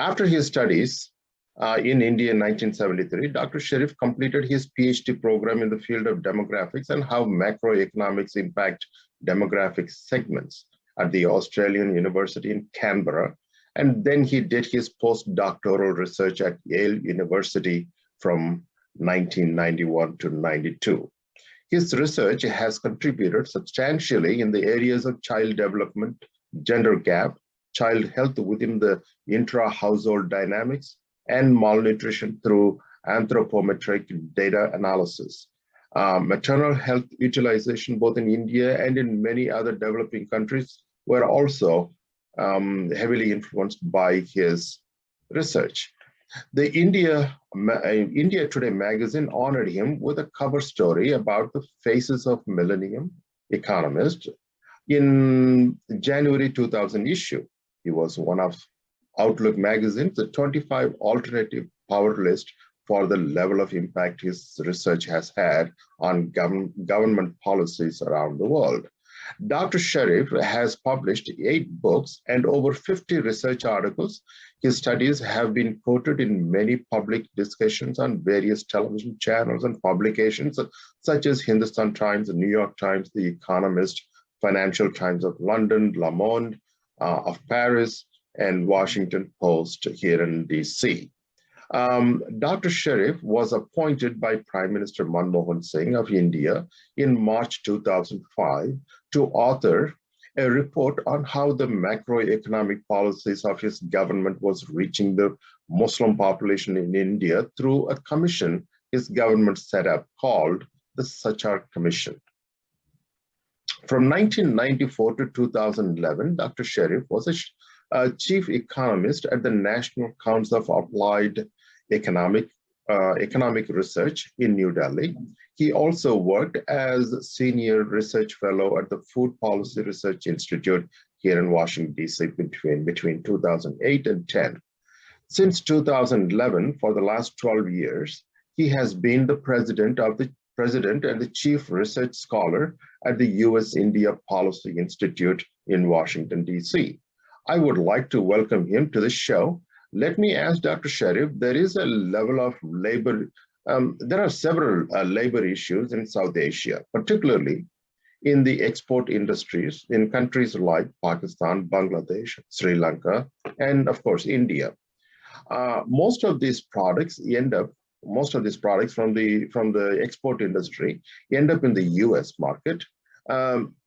After his studies in India in 1973, Dr. Sharif completed his PhD program in the field of demographics and how macroeconomics impact demographic segments at the Australian University in Canberra. And then he did his postdoctoral research at Yale University from 1991 to 92. His research has contributed substantially in the areas of child development, gender gap, child health within the intra-household dynamics, and malnutrition through anthropometric data analysis. Maternal health utilization, both in India and in many other developing countries, were also heavily influenced by his research. The India Today magazine honored him with a cover story about the faces of millennium economist in January 2000 issue. He was one of Outlook magazine's the 25 alternative power list for the level of impact his research has had on government policies around the world. Dr. Sharif has published 8 books and over 50 research articles. His studies have been quoted in many public discussions on various television channels and publications such as Hindustan Times, the New York Times, The Economist, Financial Times of London, Le Monde of Paris, and Washington Post here in DC. Dr. Sharif was appointed by Prime Minister Manmohan Singh of India in March 2005 to author a report on how the macroeconomic policies of his government was reaching the Muslim population in India through a commission his government set up called the Sachar Commission. From 1994 to 2011, Dr. Sharif was a chief economist at the National Council of Applied Economic Research in New Delhi. He also worked as senior research fellow at the Food Policy Research Institute here in Washington, D.C. between 2008 and 10. Since 2011, for the last 12 years, he has been the president and the chief research scholar at the U.S.-India Policy Institute in Washington, D.C. I would like to welcome him to the show. Let me ask Dr. Sharif, there is a level of labor, there are several labor issues in South Asia, particularly in the export industries in countries like Pakistan, Bangladesh, Sri Lanka, and of course, India. Most of these products from the export industry end up in the US market.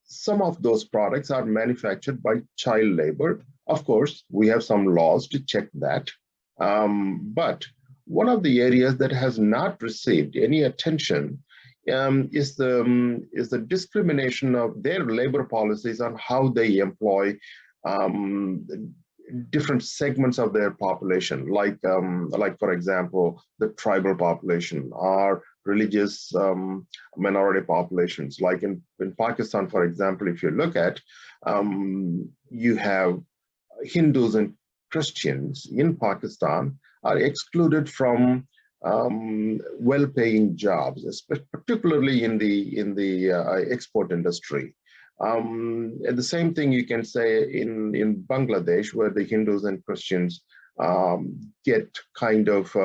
Some of those products are manufactured by child labor. Of course, we have some laws to check that. But one of the areas that has not received any attention is the discrimination of their labor policies on how they employ different segments of their population, like for example, the tribal population or religious minority populations. Like in Pakistan, for example, if you look at, you have Hindus and Christians in Pakistan are excluded from well-paying jobs, particularly in the export industry. And the same thing you can say in Bangladesh, where the Hindus and Christians get kind of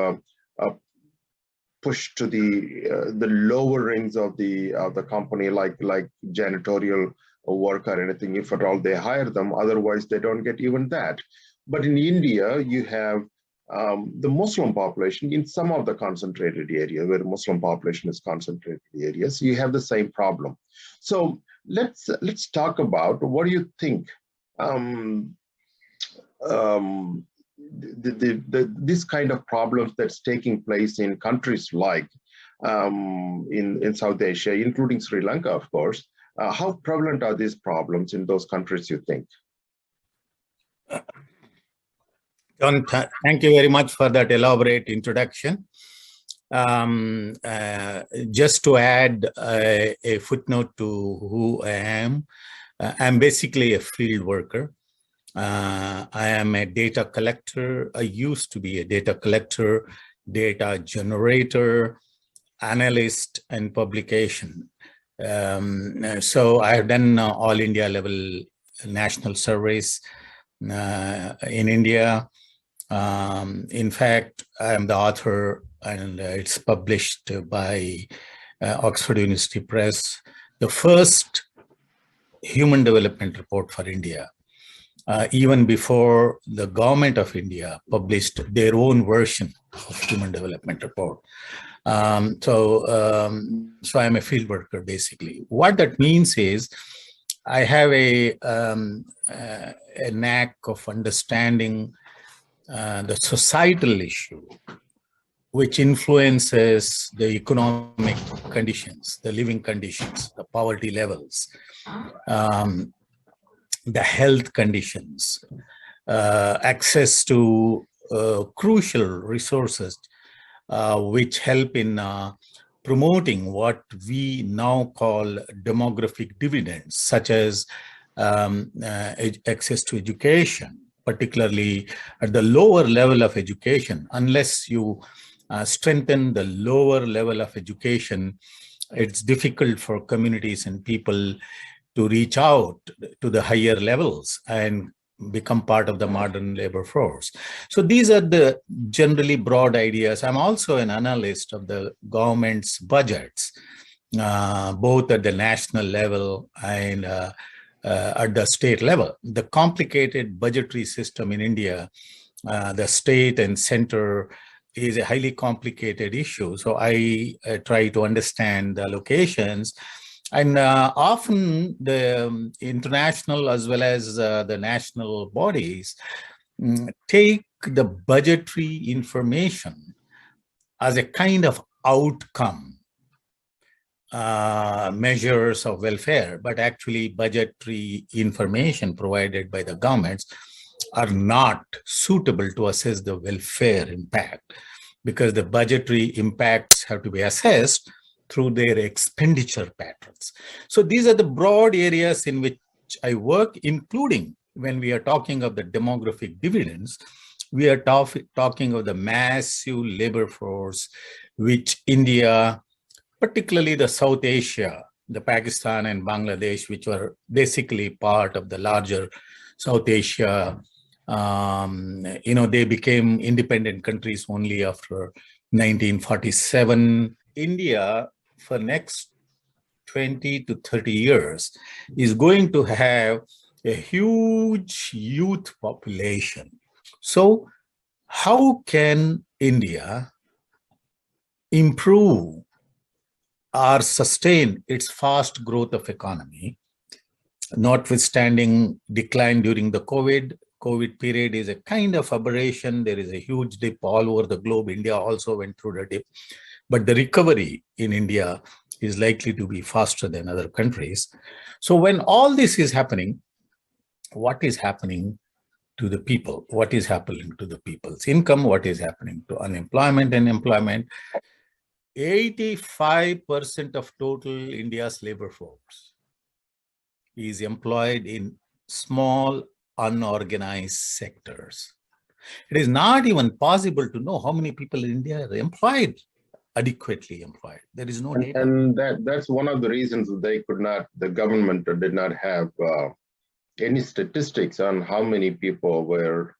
pushed to the lower rings of the company, like janitorial work or anything, if at all they hire them. Otherwise, they don't get even that. But in India, you have the Muslim population in some of the concentrated areas where the Muslim population is concentrated areas. You have the same problem. So let's talk about what do you think this kind of problems that's taking place in countries like in South Asia, including Sri Lanka, of course. How prevalent are these problems in those countries, you think? John, thank you very much for that elaborate introduction. Just to add a footnote to who I am, I'm basically a field worker. I am a data collector. I used to be a data collector, data generator, analyst, and publication. So I have done all India level national surveys in India. In fact, I am the author, and it's published by Oxford University Press, the first human development report for India, even before the government of India published their own version of human development report. So I'm a field worker, basically. What that means is I have a knack of understanding the societal issue, which influences the economic conditions, the living conditions, the poverty levels, the health conditions, access to crucial resources, which help in promoting what we now call demographic dividends, such as access to education, particularly at the lower level of education. Unless you strengthen the lower level of education, it's difficult for communities and people to reach out to the higher levels and become part of the modern labor force. So these are the generally broad ideas. I'm also an analyst of the government's budgets, both at the national level and at the state level. The complicated budgetary system in India, the state and center, is a highly complicated issue. So I try to understand the allocations. And often the international as well as the national bodies take the budgetary information as a kind of outcome measures of welfare, but actually budgetary information provided by the governments are not suitable to assess the welfare impact, because the budgetary impacts have to be assessed through their expenditure patterns. So these are the broad areas in which I work, including when we are talking of the demographic dividends, we are talking of the massive labor force which India, particularly the South Asia, the Pakistan and Bangladesh, which were basically part of the larger South Asia, they became independent countries only after 1947. India, for next 20 to 30 years, is going to have a huge youth population. So how can India improve or sustain its fast growth of economy, notwithstanding decline during the COVID period is a kind of aberration. There is a huge dip all over the globe. India also went through the dip. But the recovery in India is likely to be faster than other countries. So when all this is happening, what is happening to the people? What is happening to the people's income? What is happening to unemployment and employment? 85% of total India's labor force is employed in small, unorganized sectors. It is not even possible to know how many people in India are employed, adequately employed. There is no data. And that's one of the reasons that the government did not have any statistics on how many people were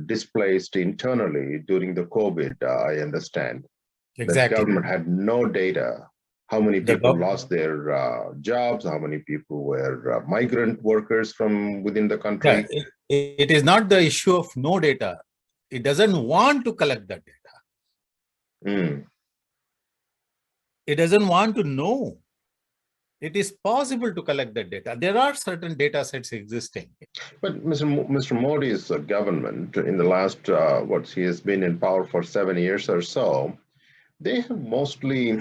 displaced internally during the COVID, I understand. Exactly. The government had no data. How many people lost their jobs? How many people were migrant workers from within the country? Yeah, it is not the issue of no data. It doesn't want to collect that data. It doesn't want to know. It is possible to collect that data. There are certain data sets existing. But Mr. Modi's government, in the last, he has been in power for 7 years or so, they have mostly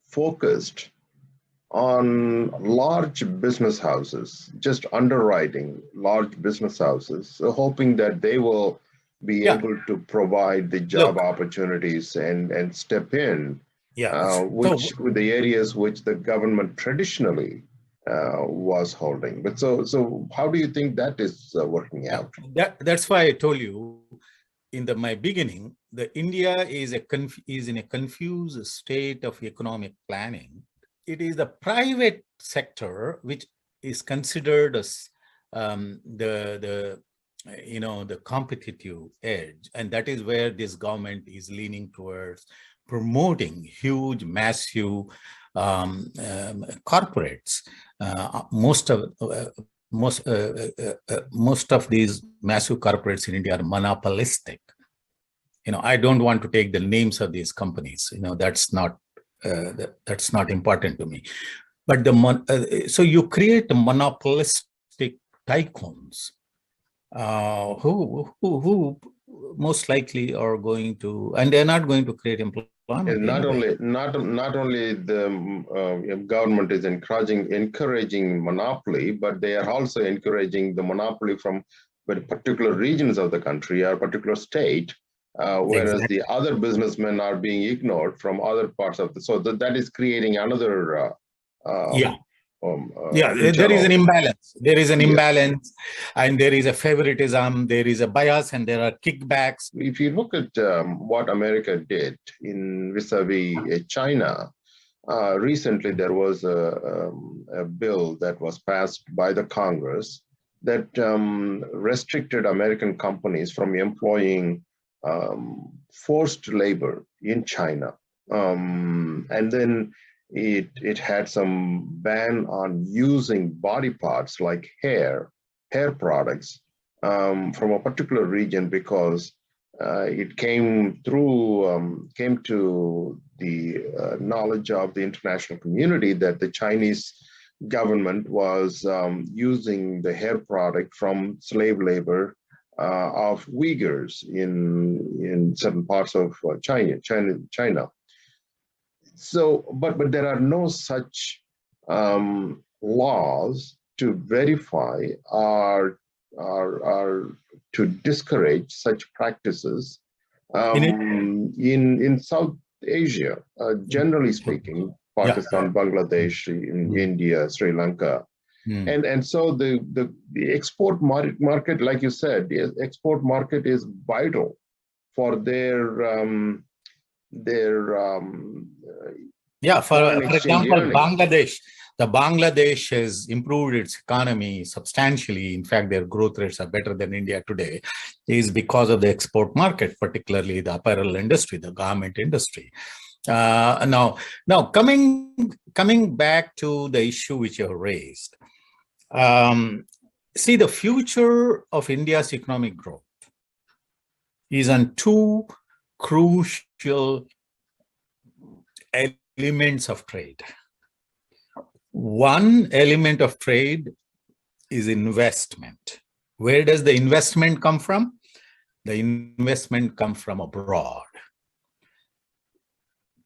focused on large business houses, just underwriting large business houses, hoping that they will be able to provide the job opportunities and step in, which with the areas which the government traditionally was holding. But so how do you think that is working out? That's why I told you in my beginning, the India is in a confused state of economic planning. It is the private sector which is considered as the the competitive edge. And that is where this government is leaning towards promoting huge, massive corporates. Most of these massive corporates in India are monopolistic. I don't want to take the names of these companies. That's not important to me. But so you create monopolistic tycoons who most likely are going to, and they're not going to create employment. And not only the government is encouraging monopoly, but they are also encouraging the monopoly from particular regions of the country or particular state, whereas Exactly. the other businessmen are being ignored from other parts of the. So that is creating another. There is an imbalance. There is an imbalance, and there is a favoritism. There is a bias, and there are kickbacks. If you look at what America did in vis-a-vis China, recently there was a bill that was passed by the Congress that restricted American companies from employing forced labor in China, and then it had some ban on using body parts like hair products from a particular region because it came to the knowledge of the international community that the Chinese government was using the hair product from slave labor of Uyghurs in certain parts of China. So, but there are no such laws to verify or to discourage such practices in South Asia, generally speaking, Pakistan, Bangladesh, in India, Sri Lanka. And so the export market, like you said, the export market is vital for their for example, earnings. Bangladesh has improved its economy substantially. In fact, their growth rates are better than India today, is because of the export market, particularly the apparel industry, the garment industry. Now coming back to the issue which you have raised, see, the future of India's economic growth is on two crucial elements of trade. One element of trade is investment. Where does the investment come from? The investment comes from abroad,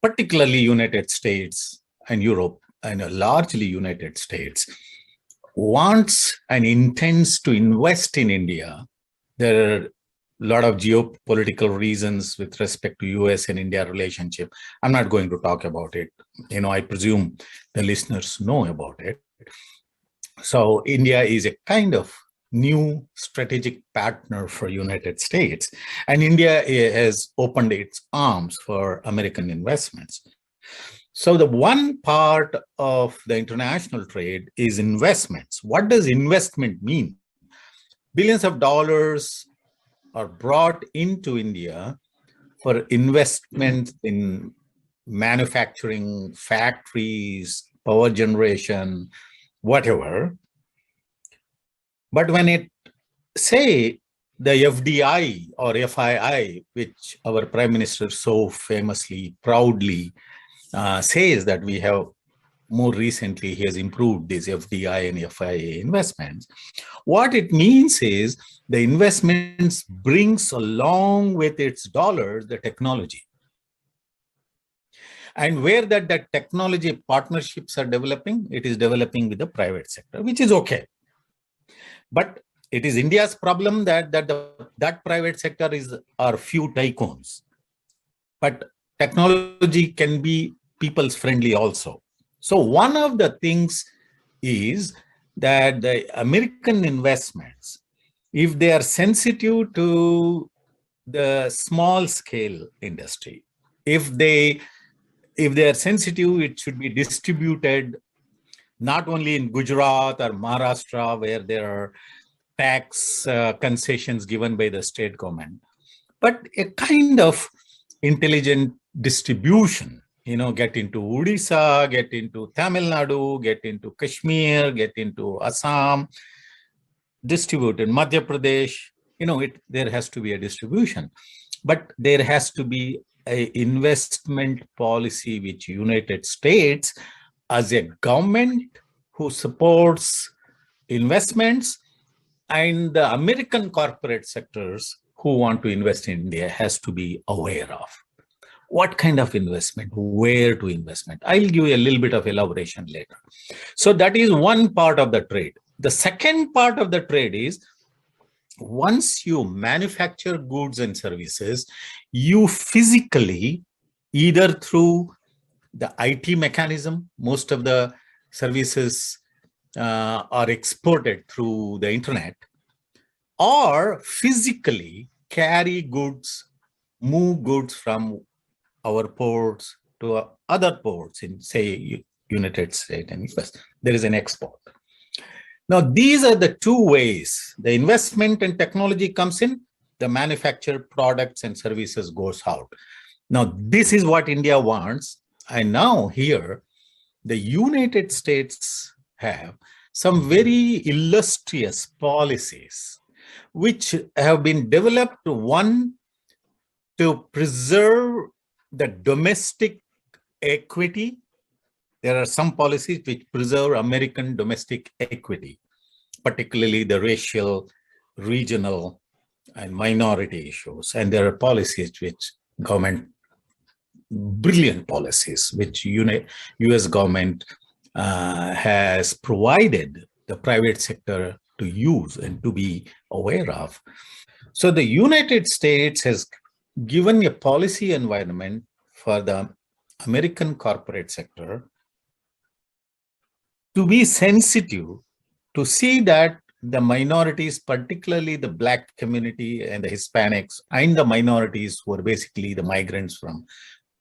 particularly United States and Europe, and largely United States, wants and intends to invest in India. There are a lot of geopolitical reasons with respect to US and India relationship. I'm not going to talk about it. I presume the listeners know about it. So India is a kind of new strategic partner for United States, and India has opened its arms for American investments. So the one part of the international trade is investments. What does investment mean? Billions of dollars are brought into India for investment in manufacturing, factories, power generation, whatever. But when it say the FDI or FII, which our Prime Minister so famously, proudly says that we have more recently, he has improved these FDI and FIA investments. What it means is the investments brings along with its dollars the technology. And where that technology partnerships are developing, it is developing with the private sector, which is okay. But it is India's problem that private sector are few tycoons. But technology can be people's friendly also. So one of the things is that the American investments, if they are sensitive to the small scale industry, if they are sensitive, it should be distributed not only in Gujarat or Maharashtra, where there are tax concessions given by the state government, but a kind of intelligent distribution, get into Odisha, get into Tamil Nadu, get into Kashmir, get into Assam, distributed Madhya Pradesh, there has to be a distribution, but there has to be an investment policy which United States as a government who supports investments, and the American corporate sectors who want to invest in India has to be aware of. What kind of investment, where to investment? I'll give you a little bit of elaboration later. So that is one part of the trade. The second part of the trade is, once you manufacture goods and services, you physically, either through the IT mechanism, most of the services are exported through the internet, or physically carry goods, move goods from our ports to other ports in, say, United States and US. There is an export. Now, these are the two ways. The investment and technology comes in, the manufactured products and services goes out. Now, this is what India wants. And now here, the United States have some very illustrious policies which have been developed, one, to preserve the domestic equity. There are some policies which preserve American domestic equity, particularly the racial, regional, and minority issues. And there are policies which government, brilliant policies, which US government has provided the private sector to use and to be aware of. So the United States has given a policy environment for the American corporate sector to be sensitive, to see that the minorities, particularly the Black community and the Hispanics and the minorities who are basically the migrants from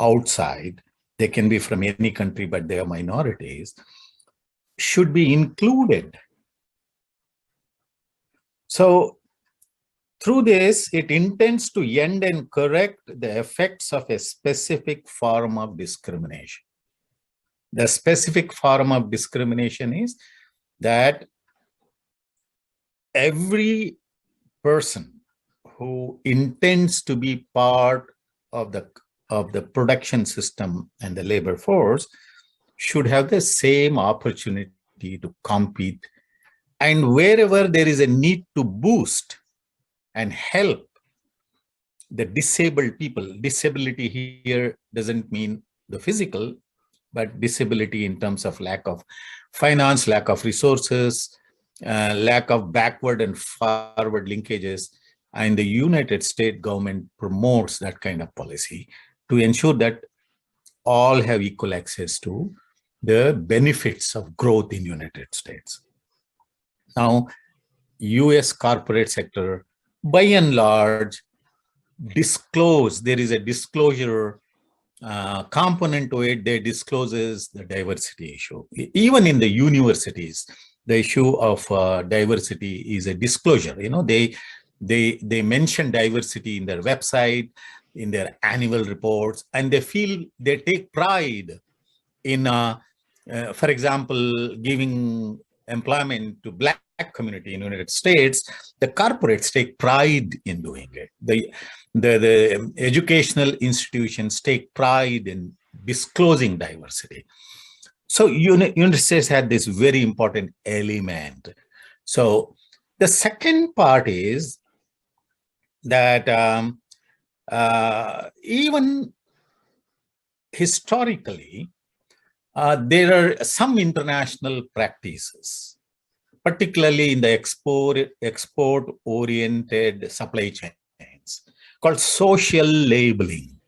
outside, they can be from any country, but they are minorities, should be included. So through this, it intends to end and correct the effects of a specific form of discrimination. The specific form of discrimination is that every person who intends to be part of the production system and the labor force should have the same opportunity to compete. And wherever there is a need to boost and help the disabled people, disability here doesn't mean the physical, but disability in terms of lack of finance, lack of resources, lack of backward and forward linkages. And the United States government promotes that kind of policy to ensure that all have equal access to the benefits of growth in United States. Now, US corporate sector, by and large, there is a disclosure component to it. They discloses the diversity issue. Even in the universities, the issue of diversity is a disclosure. They mention diversity in their website, in their annual reports, and they take pride in, for example, giving employment to Black community in the United States. The corporates take pride in doing it. The educational institutions take pride in disclosing diversity. So United States had this very important element. So the second part is that even historically, there are some international practices, particularly in the export-oriented supply chains, called social labeling.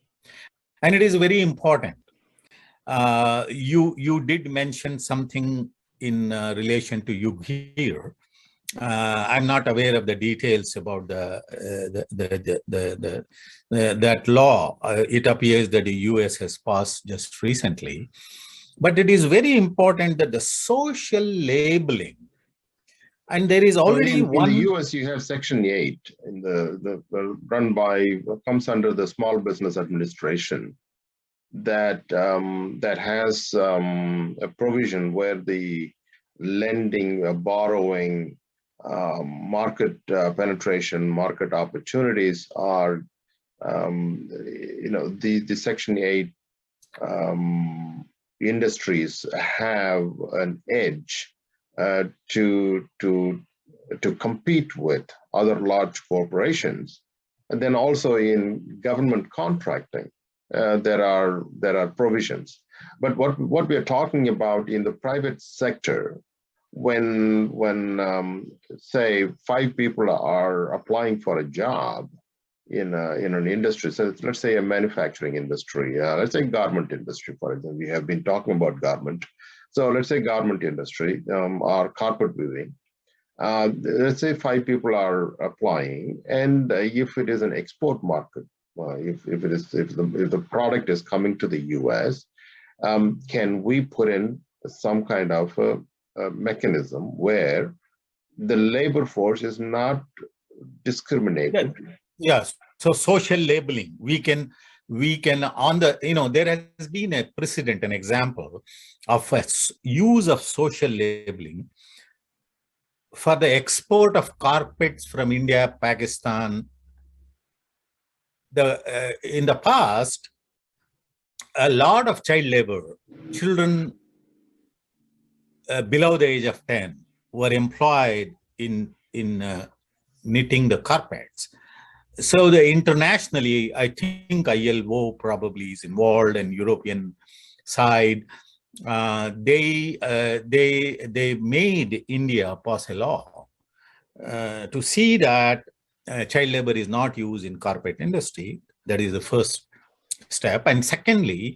And it is very important. You did mention something in relation to Uyghur. I'm not aware of the details about that law. It appears that the US has passed just recently. But it is very important that the social labeling And there is So already in the one. US, you have Section 8 in run by, comes under the Small Business Administration that has a provision where the lending, borrowing, market penetration, market opportunities are, the Section 8 industries have an edge to compete with other large corporations. And then also in government contracting, there are provisions. But what we are talking about in the private sector, when say 5 people are applying for a job in an industry, so let's say a manufacturing industry, let's say garment industry, for example. We have been talking about garment. So let's say garment industry or carpet weaving. Let's say 5 people are applying, and if it is an export market, if the product is coming to the U.S., can we put in some kind of a mechanism where the labor force is not discriminated? Yes. So social labeling, we can on the, there has been a precedent, an example of use of social labeling for the export of carpets from India, Pakistan. In the past, a lot of child labor, children below the age of 10 were employed in knitting the carpets. So internationally, I think ILO probably is involved, and European side, they made India pass a law to see that child labor is not used in carpet industry. That is the first step. And secondly,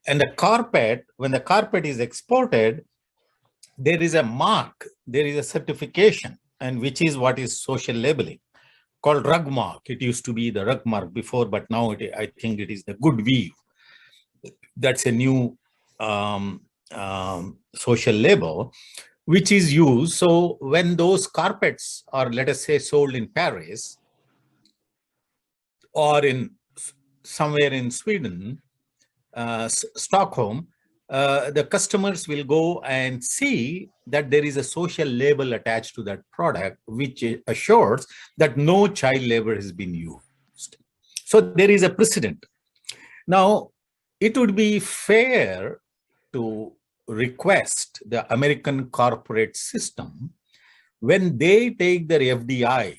when the carpet is exported, there is a mark, there is a certification, and which is what is social labeling, called rug mark. It used to be the rug mark before, but now I think it is the good weave. That's a new social label, which is used. So when those carpets are, let us say, sold in Paris or in somewhere in Sweden, Stockholm, the customers will go and see that there is a social label attached to that product, which assures that no child labor has been used. So there is a precedent. Now, it would be fair to request the American corporate system, when they take their FDI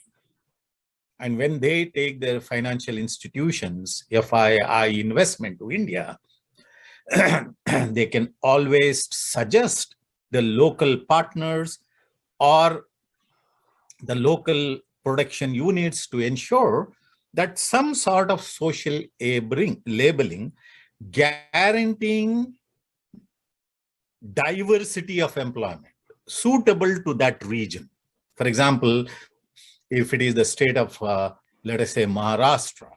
and when they take their financial institutions, FII investment to India, they can always suggest the local partners or the local production units to ensure that some sort of social labeling guaranteeing diversity of employment suitable to that region. For example, if it is the state of, let us say, Maharashtra,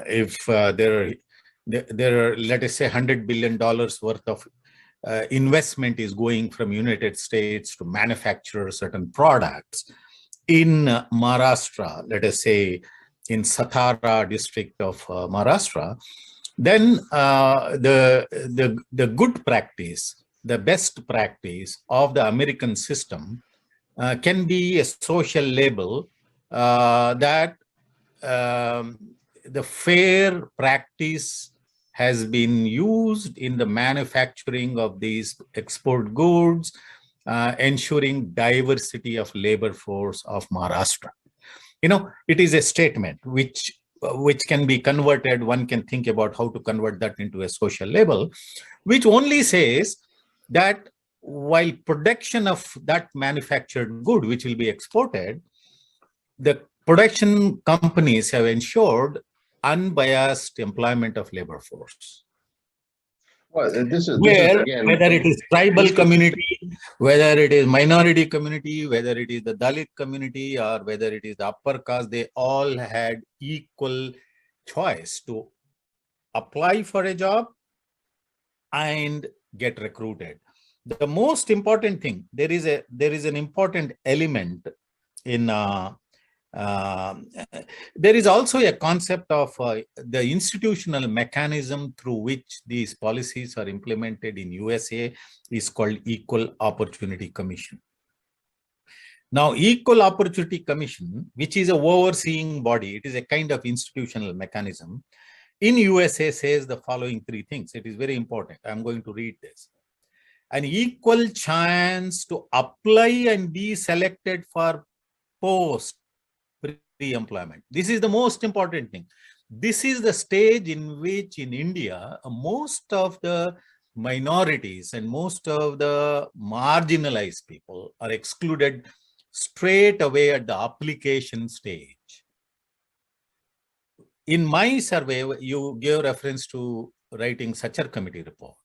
if there are, let us say, $100 billion worth of investment is going from United States to manufacture certain products in Maharashtra, let us say in Satara district of Maharashtra, then the good practice, the best practice of the American system can be a social label that the fair practice has been used in the manufacturing of these export goods, ensuring diversity of labor force of Maharashtra. It is a statement which can be converted. One can think about how to convert that into a social label, which only says that while production of that manufactured good, which will be exported, the production companies have ensured unbiased employment of labor force. Well, this is again, whether it is tribal community, whether it is minority community, whether it is the Dalit community, or whether it is the upper caste, they all had equal choice to apply for a job and get recruited. the most important thing, there is an important element in there is also a concept of the institutional mechanism through which these policies are implemented in USA is called Equal Opportunity Commission. Now, Equal Opportunity Commission, which is a overseeing body, it is a kind of institutional mechanism, in USA says the following three things. It is very important. I'm going to read this. An equal chance to apply and be selected for post pre-employment. This is the most important thing. This is the stage in which in India, most of the minorities and most of the marginalized people are excluded straight away at the application stage. In my survey, you gave reference to writing Sachar committee report.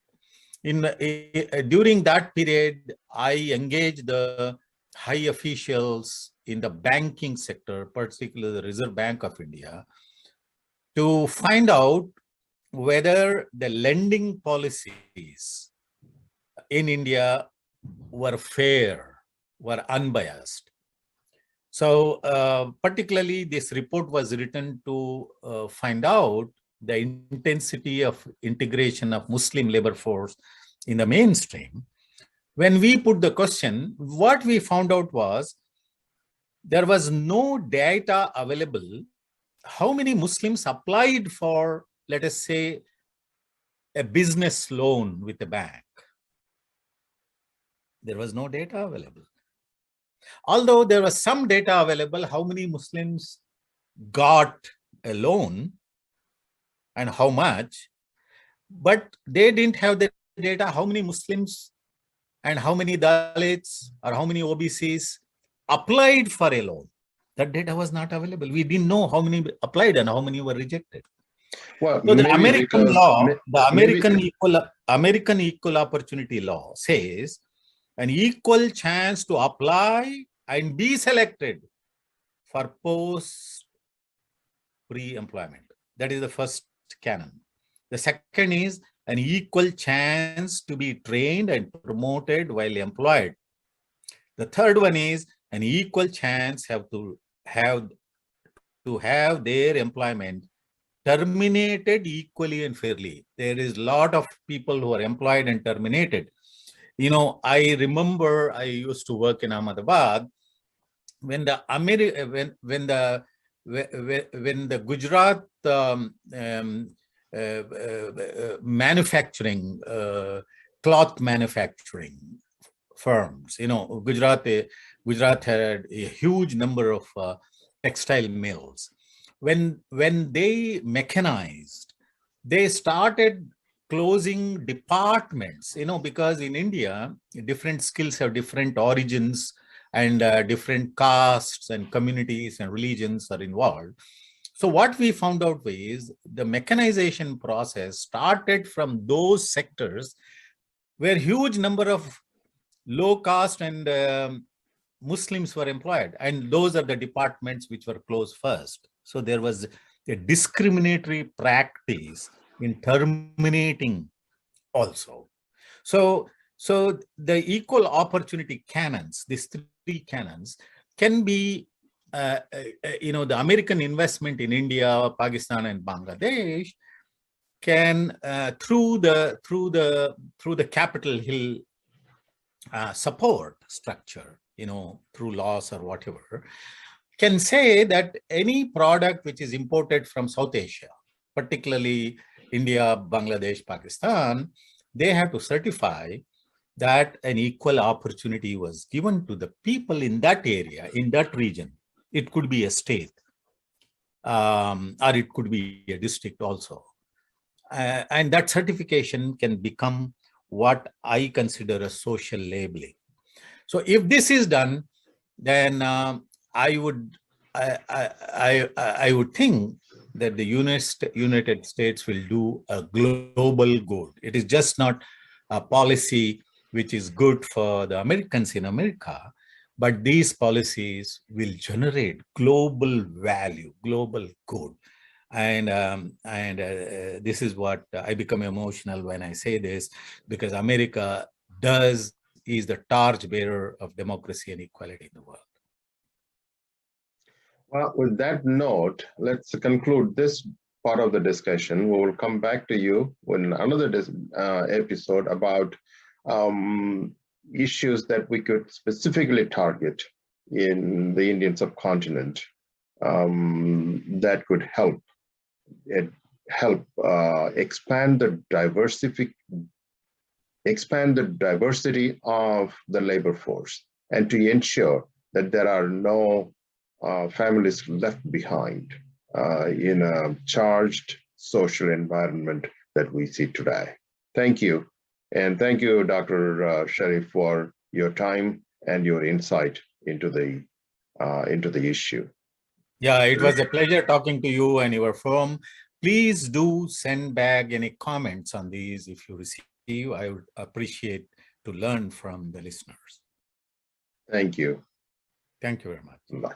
During that period, I engaged the high officials in the banking sector, particularly the Reserve Bank of India, to find out whether the lending policies in India were fair, were unbiased. So particularly this report was written to find out the intensity of integration of Muslim labor force in the mainstream. When we put the question, what we found out was there was no data available how many Muslims applied for, let us say, a business loan with a bank. There was no data available. Although there was some data available, how many Muslims got a loan and how much, but they didn't have the data how many Muslims and how many Dalits or how many OBCs applied for a loan. That data was not available. We didn't know how many applied and how many were rejected. Well, so the American law, American Equal Opportunity Law says an equal chance to apply and be selected for post pre-employment. That is the first canon. The second is an equal chance to be trained and promoted while employed. The third one is an equal chance to have their employment terminated equally and fairly. There is a lot of people who are employed and terminated. You know, I remember I used to work in Ahmedabad when the Gujarat manufacturing, cloth manufacturing firms, you know, Gujarat had a huge number of textile mills. When they mechanized, they started closing departments, you know, because in India, different skills have different origins and different castes and communities and religions are involved. So what we found out is the mechanization process started from those sectors where huge number of low caste and Muslims were employed, and those are the departments which were closed first. So there was a discriminatory practice in terminating also. So the equal opportunity canons, these three canons, can be, you know, the American investment in India, Pakistan, and Bangladesh can through the Capitol Hill support structure, you know, through laws or whatever, can say that any product which is imported from South Asia, particularly India, Bangladesh, Pakistan, they have to certify that an equal opportunity was given to the people in that area, in that region. It could be a state, or it could be a district also. And that certification can become what I consider a social labeling. So if this is done, then I would think that the United States will do a global good. It is just not a policy which is good for the Americans in America, but these policies will generate global value, global good. And this is what I become emotional when I say this, because America is the torchbearer of democracy and equality in the world. Well, with that note, let's conclude this part of the discussion. We will come back to you in another episode about issues that we could specifically target in the Indian subcontinent that could help expand the diversity of the labor force, and to ensure that there are no families left behind in a charged social environment that we see today. Thank you. And thank you, Dr. Sharif, for your time and your insight into the issue. Yeah, it was a pleasure talking to you and your firm. Please do send back any comments on these if you receive. I would appreciate to learn from the listeners. Thank you. Thank you very much. Bye.